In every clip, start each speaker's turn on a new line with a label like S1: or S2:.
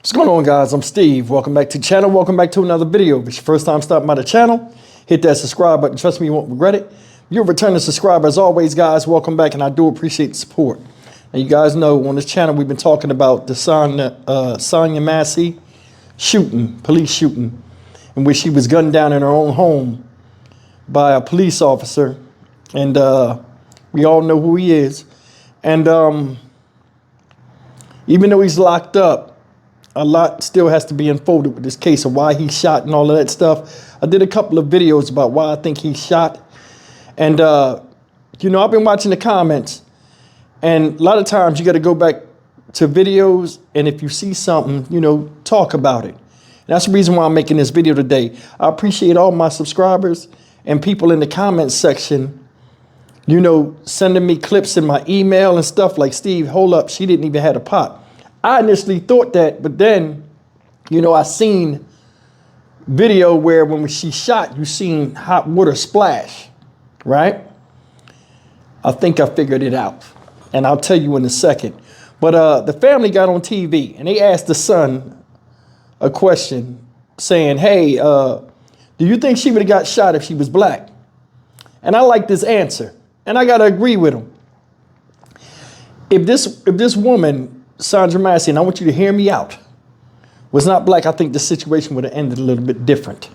S1: What's going on, guys? I'm Steve. Welcome back to the channel. Welcome back to another video. If it's your first time stopping by the channel, hit that subscribe button. Trust me, you won't regret it. If you're a returning subscriber, as always, guys, welcome back, and I do appreciate the support. Now, you guys know on this channel we've been talking about the Sonya Massey police shooting, in which she was gunned down in her own home by a police officer, and we all know who he is. And even though he's locked up, a lot still has to be unfolded with this case of why he shot and all of that stuff. I did a couple of videos about why I think he shot. And, you know, I've been watching the comments. And a lot of times you got to go back to videos. And if you see something, you know, talk about it. And that's the reason why I'm making this video today. I appreciate all my subscribers and people in the comments section, you know, sending me clips in my email and stuff like, Steve, hold up, she didn't even have a pot. I initially thought that, but then, you know, I seen video where when she shot, you seen hot water splash, right? I think I figured it out, and I'll tell you in a second. But the family got on TV, and they asked the son a question saying, hey, do you think she would have got shot if she was black? And I like this answer, and I got to agree with him. If this woman, Sonya Massey, and I want you to hear me out, was not black, I think the situation would have ended a little bit different.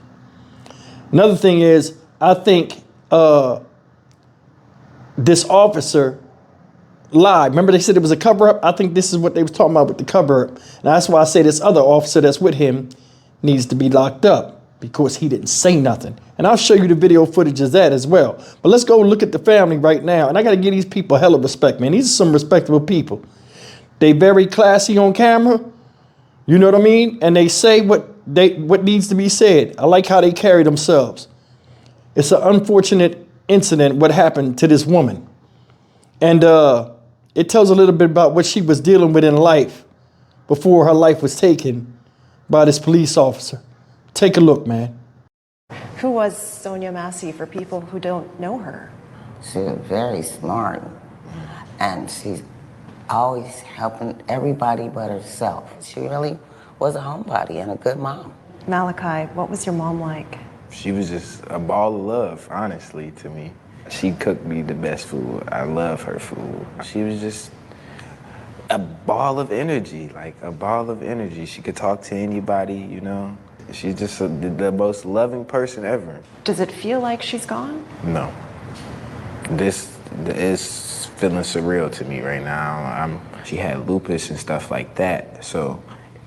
S1: Another thing is, I think this officer lied. Remember they said it was a cover-up? I think this is what they was talking about with the cover-up. And that's why I say this other officer that's with him needs to be locked up, because he didn't say nothing. And I'll show you the video footage of that as well. But let's go look at the family right now. And I got to give these people hella respect, man. These are some respectable people. They very classy on camera, you know what I mean? And they say what needs to be said. I like how they carry themselves. It's an unfortunate incident, what happened to this woman. And it tells a little bit about what she was dealing with in life before her life was taken by this police officer. Take a look, man.
S2: Who was Sonya Massey for people who don't know her?
S3: She was very smart, and she's always helping everybody but herself. She really was a homebody and a good mom.
S2: Malachi, what was your mom like?
S4: She was just a ball of love, honestly, to me. She cooked me the best food. I love her food. She was just a ball of energy, like a ball of energy. She could talk to anybody, you know. She's just the most loving person ever.
S2: Does it feel like she's gone?
S4: No. This is feeling surreal to me right now. She had lupus and stuff like that, so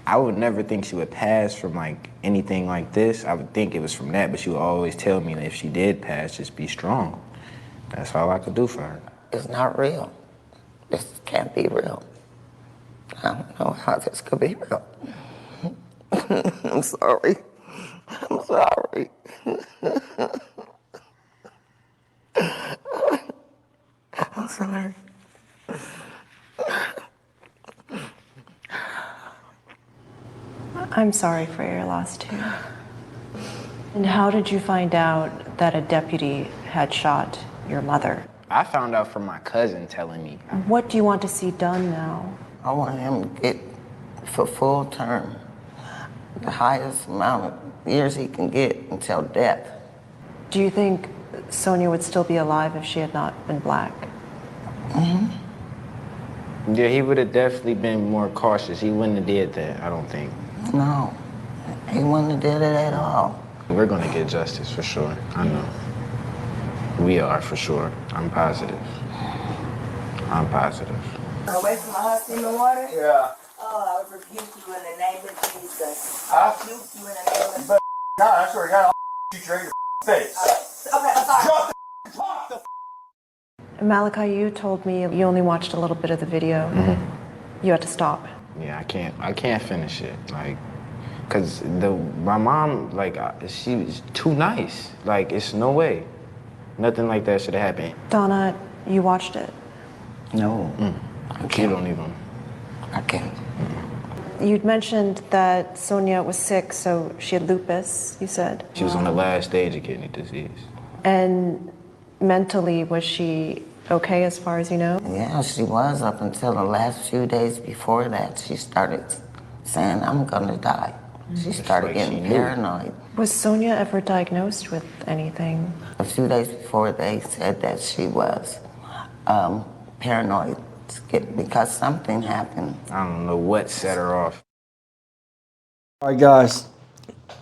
S4: I would never think she would pass from like anything like this. I would think it was from that, but she would always tell me that if she did pass, just be strong. That's all I could do for her.
S3: It's not real. This can't be real. I don't know how this could be real. I'm sorry. I'm sorry. I'm sorry.
S2: I'm sorry for your loss, too. And how did you find out that a deputy had shot your mother?
S4: I found out from my cousin telling me.
S2: What do you want to see done now?
S3: I want him to get for full term, the highest amount of years he can get until death.
S2: Do you think Sonya would still be alive if she had not been black?
S3: Mm-hmm.
S4: Yeah, he would have definitely been more cautious. He wouldn't have did that, I don't think.
S3: No, he wouldn't have did it at all.
S4: We're gonna get justice for sure, I know. We are for sure, I'm positive. I'm positive.
S5: Away from my husband in the water?
S6: Yeah.
S5: Oh, I rebuke you in the name of Jesus.
S6: I
S5: rebuke you in the name of Jesus.
S6: God, I swear to God, I'll shoot you right in your face.
S5: Okay, I'm sorry.
S6: Drop the top.
S2: Malachi, you told me you only watched a little bit of the video. You had to stop.
S4: Yeah, I can't finish it, like, cause my mom, like, she was too nice. Like, it's no way. Nothing like that should have happened.
S2: Donna, you watched it.
S3: No, I
S4: You
S3: can't.
S4: don't even.
S3: I can't.
S2: You'd mentioned that Sonya was sick, so she had lupus, you said.
S4: She was on the last stage of kidney disease.
S2: And mentally, was she okay as far as you know?
S3: Yeah, she was up until the last few days before that. She started saying, I'm gonna die. She started getting paranoid.
S2: Was Sonya ever diagnosed with anything?
S3: A few days before, they said that she was paranoid because something happened.
S4: I don't know what set her off.
S1: All right, guys,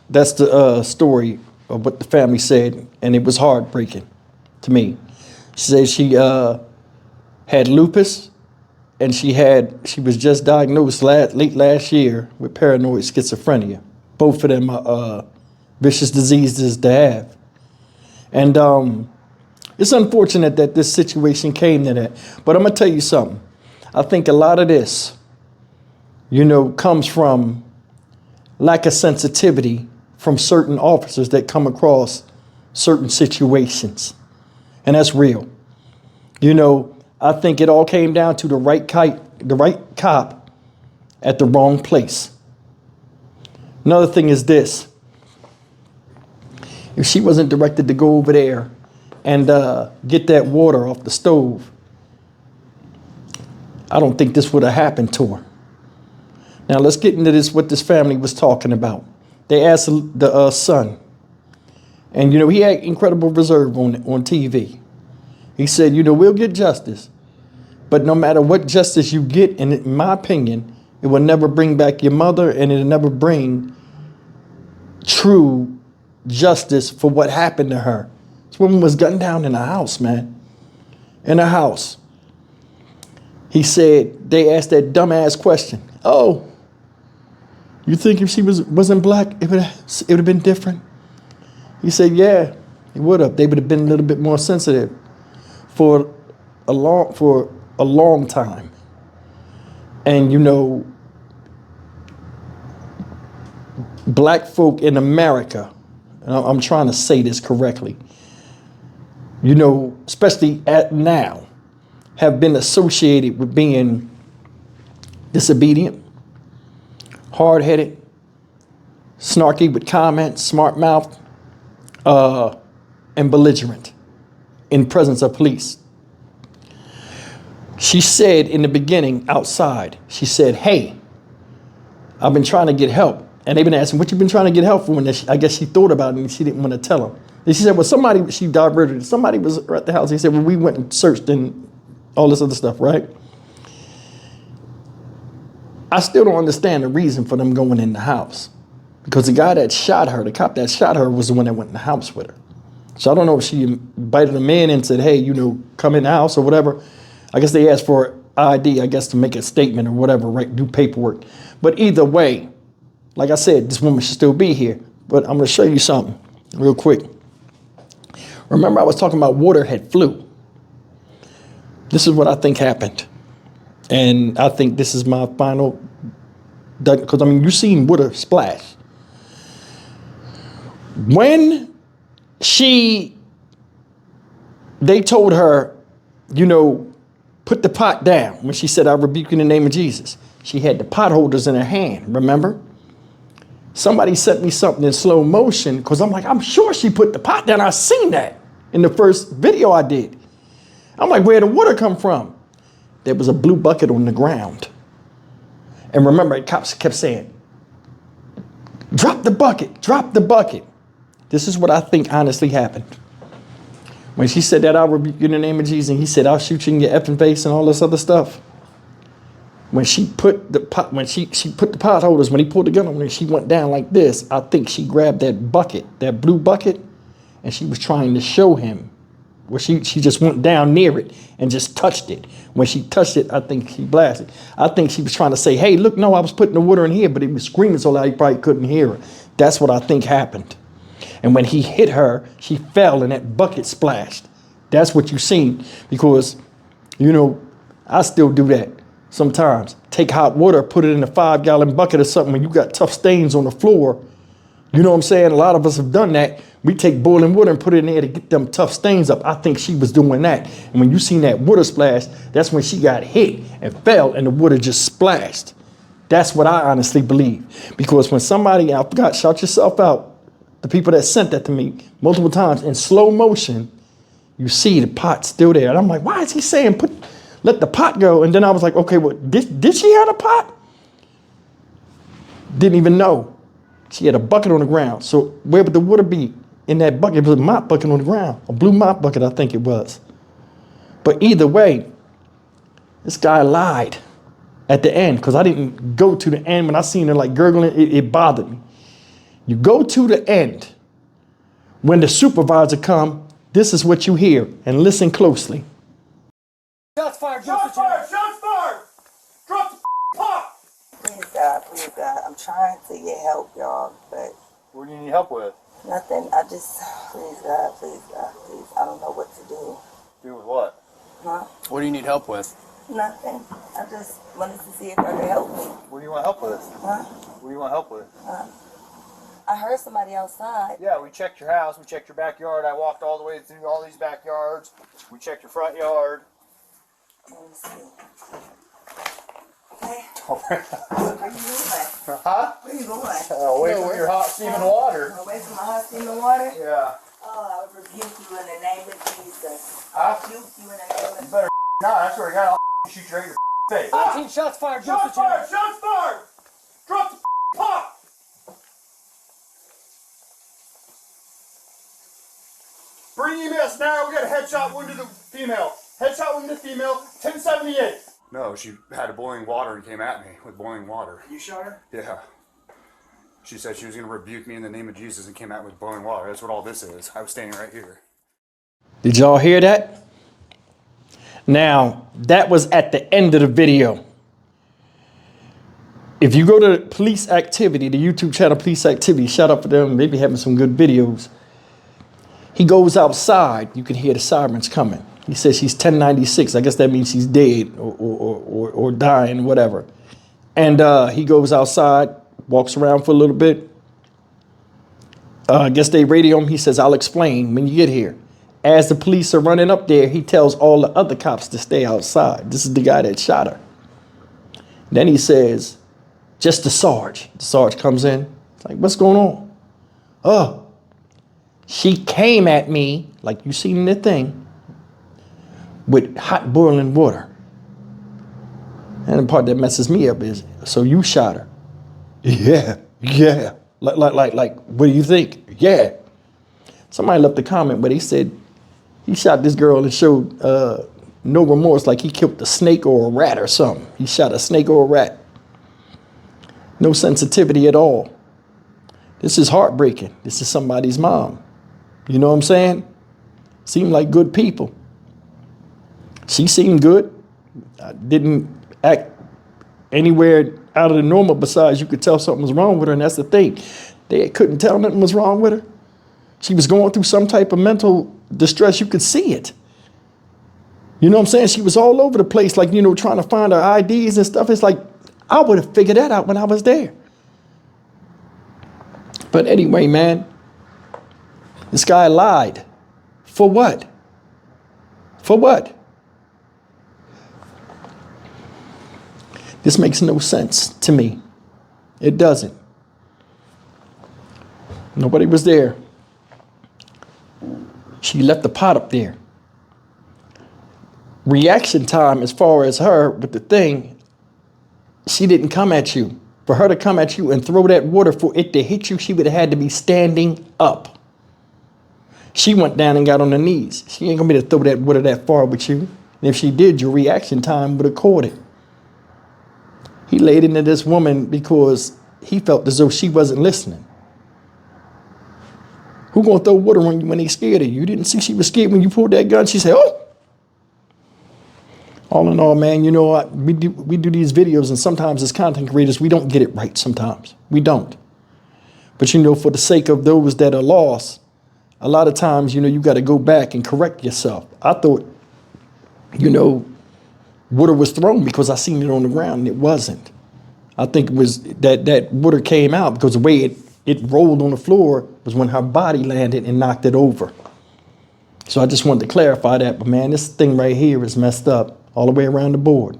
S1: that's the story of what the family said, and it was heartbreaking to me. She said she had lupus, and she was just diagnosed late last year with paranoid schizophrenia. Both of them are vicious diseases to have. And it's unfortunate that this situation came to that. But I'm going to tell you something. I think a lot of this, comes from lack of sensitivity from certain officers that come across certain situations. And that's real. I think it all came down to the right cop at the wrong place. Another thing is this. If she wasn't directed to go over there and get that water off the stove, I don't think this would have happened to her. Now let's get into what this family was talking about. They asked the son, and he had incredible reserve on TV. He said, we'll get justice, but no matter what justice you get, and in my opinion, it will never bring back your mother, and it'll never bring true justice for what happened to her. This woman was gunned down in a house, man. In a house. He said, they asked that dumbass question. Oh, you think if she wasn't black, it would have been different? He said, yeah, it would have. They would have been a little bit more sensitive for a long time. And black folk in America, and I'm trying to say this correctly, especially now, have been associated with being disobedient, hard-headed, snarky with comments, smart mouth, and belligerent in presence of police. She said in the beginning outside, she said, hey, I've been trying to get help. And they've been asking, what you been trying to get help for? And I guess she thought about it and she didn't want to tell them. And she said, well, she diverted. Somebody was at the house. He said, well, we went and searched and all this other stuff, right? I still don't understand the reason for them going in the house. Because the guy that shot her, the cop that shot her, was the one that went in the house with her. So I don't know if she invited him in and said, hey, come in the house or whatever. I guess they asked for ID, I guess, to make a statement or whatever, right? Do paperwork. But either way, like I said, this woman should still be here. But I'm going to show you something real quick. Remember, I was talking about water had flew. This is what I think happened. And I think this is my final, because you've seen water splash. When they told her, put the pot down, when she said, I rebuke in the name of Jesus, she had the pot holders in her hand, remember? Somebody sent me something in slow motion, because I'm sure she put the pot down. I seen that in the first video I did. I'm like, where'd the water come from? There was a blue bucket on the ground. And remember, cops kept saying, drop the bucket, drop the bucket. This is what I think honestly happened. When she said that, I'll rebuke you in the name of Jesus, and he said, I'll shoot you in your effing face and all this other stuff. When she put the pot, when she put the pot holders, when he pulled the gun on her, she went down like this. I think she grabbed that bucket, that blue bucket, and she was trying to show him. Well, she just went down near it and just touched it. When she touched it, I think she blasted. I think she was trying to say, hey, look, no, I was putting the water in here, but he was screaming so loud he probably couldn't hear her. That's what I think happened. And when he hit her, she fell and that bucket splashed. That's what you seen, because, I still do that sometimes. Take hot water, put it in a 5-gallon bucket or something when you got tough stains on the floor. You know what I'm saying? A lot of us have done that. We take boiling water and put it in there to get them tough stains up. I think she was doing that. And when you seen that water splash, that's when she got hit and fell and the water just splashed. That's what I honestly believe. Because when somebody, I forgot, shout yourself out, the people that sent that to me multiple times in slow motion, you see the pot still there. And I'm like, why is he saying let the pot go? And then I was like, okay, well, did she have a pot? Didn't even know. She had a bucket on the ground. So where would the water be in that bucket? It was a mop bucket on the ground. A blue mop bucket, I think it was. But either way, this guy lied at the end because I didn't go to the end. When I seen her like gurgling, it bothered me. You go to the end. When the supervisor come, this is what you hear, and listen closely.
S6: Shots fired! Shots fired! Shots fired! Drop the pop!
S5: Please God, I'm trying to get help, y'all, but
S6: What do you need help with?
S5: nothing. I just, please God, please. I don't know what to do.
S6: Do with what?
S5: Huh?
S7: What do you need help with?
S5: Nothing. I just wanted to see if I could help me.
S6: What do you want help with?
S5: Huh?
S6: What do you want help with?
S5: I heard somebody outside.
S6: Yeah, we checked your house, we checked your backyard. I walked all the way through all these backyards. We checked your front yard.
S5: Let me see. Okay.
S6: Huh?
S5: Where you going? Where you going?
S6: Away from your hot steaming water.
S5: Away from my hot steaming water?
S6: Yeah.
S5: Oh, I rebuke you in the name of Jesus.
S6: Huh?
S5: I rebuke you in the name of
S6: You better not. I swear to God, I'll shoot you right in your face.
S7: 14 shots fired.
S6: Shots fired! Shots fired! Drop the pop! Bring EMS now. We got a headshot wound to the female. Headshot wound to the female. 1078.
S8: No, she had boiling water and came at me with boiling water.
S6: You shot her?
S8: Yeah. She said she was going to rebuke me in the name of Jesus and came at me with boiling water. That's what all this is. I was standing right here.
S1: Did y'all hear that? Now, that was at the end of the video. If you go to Police Activity, the YouTube channel Police Activity, shout out for them, maybe having some good videos. He goes outside, you can hear the sirens coming. He says she's 1096. I guess that means she's dead or dying, whatever. And he goes outside, walks around for a little bit. I guess they radio him. He says, I'll explain when you get here. As the police are running up there, he tells all the other cops to stay outside. This is the guy that shot her. Then he says, just the Sarge. The Sarge comes in. It's like, what's going on? Oh, she came at me, like you seen in the thing, with hot boiling water. And the part that messes me up is, so you shot her? Yeah. Like, what do you think? Yeah. Somebody left a comment, but he said he shot this girl and showed no remorse, like he killed a snake or a rat or something. He shot a snake or a rat. No sensitivity at all. This is heartbreaking. This is somebody's mom. You know what I'm saying? Seemed like good people. She seemed good. I didn't act anywhere out of the normal besides you could tell something was wrong with her, and that's the thing. They couldn't tell nothing was wrong with her. She was going through some type of mental distress. You could see it. You know what I'm saying? She was all over the place, like, you know, trying to find her IDs and stuff. It's like, I would have figured that out when I was there. But anyway, man, this guy lied. For what? For what? This makes no sense to me. It doesn't. Nobody was there. She left the pot up there. Reaction time as far as her with the thing, she didn't come at you. For her to come at you and throw that water, for it to hit you, she would have had to be standing up. She went down and got on her knees. She ain't gonna be able to throw that water that far with you. And if she did, your reaction time would have caught it. He laid into this woman because he felt as though she wasn't listening. Who gonna throw water on you when they scared of you? You didn't see she was scared when you pulled that gun? She said, oh. All in all, man, you know, we do these videos, and sometimes as content creators, we don't get it right sometimes. We don't. But, you know, for the sake of those that are lost, a lot of times, you know, you got to go back and correct yourself. I thought, you know, water was thrown because I seen it on the ground, and it wasn't. I think it was that water came out because the way it rolled on the floor was when her body landed and knocked it over. So I just wanted to clarify that. But, man, this thing right here is messed up all the way around the board.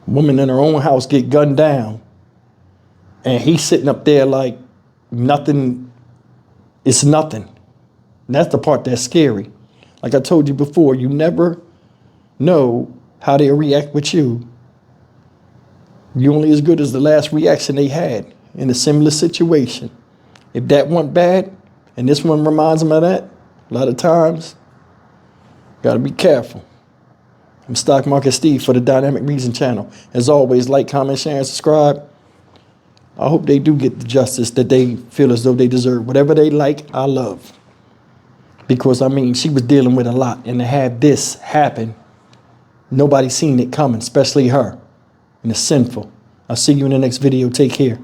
S1: Woman in her own house get gunned down, and he's sitting up there like nothing. It's nothing. And that's the part that's scary. Like I told you before, you never know how they'll react with you You're only as good as the last reaction they had in a similar situation. If that went bad, and this one reminds them of that, a lot of times, gotta be careful. I'm Stock Market Steve for the Dynamic Reason channel. As always, like, comment, share, and subscribe. I hope they do get the justice that they feel as though they deserve. Whatever they like, I love. Because, I mean, she was dealing with a lot. And to have this happen, nobody seen it coming, especially her. And it's sinful. I'll see you in the next video. Take care.